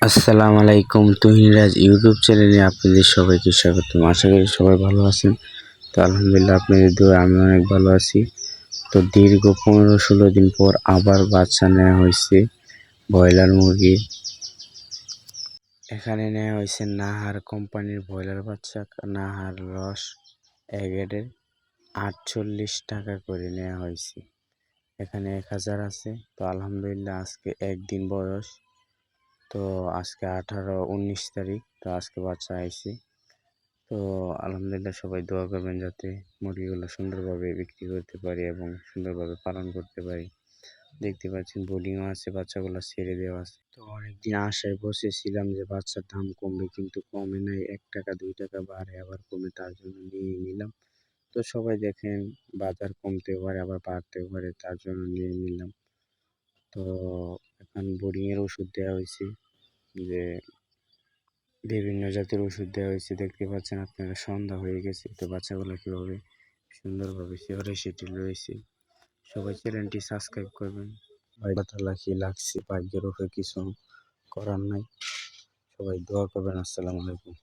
আসসালামু আলাইকুম। তুহিনরাজ ইউটিউব চ্যানেলে আপনাদের সবাইকে স্বাগতম। আশা করি সবাই ভালো আছেন। তো আলহামদুলিল্লাহ আপনাদের দোয়ায় আমি অনেক ভালো আছি। তো দীর্ঘ 15-16 দিন পর আবার বাচ্চা নেওয়া হয়েছে ব্রয়লার মুরগির। এখানে নেওয়া হয়েছে নাহার কোম্পানির ব্রয়লার বাচ্চা। নাহার রস এগেডের 48 টাকা করে নেওয়া হয়েছে। এখানে 1000 আছে। তো আলহামদুলিল্লাহ আজকে একদিন বয়স। তো আজকে 18-19 তারিখ। তো আজকে বাচ্চা আইছে। তো আলহামদুলিল্লাহ সবাই দোয়া করবেন যাতে মুরগিগুলো সুন্দরভাবে বিক্রি করতে পারি এবং সুন্দরভাবে পালন করতে পারি। দেখতে পাচ্ছেন বোর্ডিংও আছে, বাচ্চাগুলো ছেড়ে দেওয়া আছে। তো অনেকদিন আশায় বসেছিলাম যে বাচ্চার দাম কমবে, কিন্তু কমে নাই। 1 টাকা 2 টাকা বাড়ে আবার কমে, তার জন্য নিয়ে নিলাম। তো সবাই দেখেন বাজার কমতেও পারে আবার বাড়তেও পারে, তার জন্য নিয়ে নিলাম। তো এখন বোর্ডিংয়ের ওষুধ দেওয়া হয়েছে, যে বিভিন্ন জাতের ওষুধ দেওয়া হয়েছে। দেখতে পাচ্ছেন আপনারা সন্ধ্যা হয়ে গেছে। তো বাচ্চাগুলো কীভাবে সুন্দরভাবে শিহরে সেটেল রয়েছে। সবাই চ্যানেলটি সাবস্ক্রাইব করবেন। কথা লাগছে, ভাগ্যের উপরে কিছু করার নাই। সবাই দোয়া করবেন। আসসালামু আলাইকুম।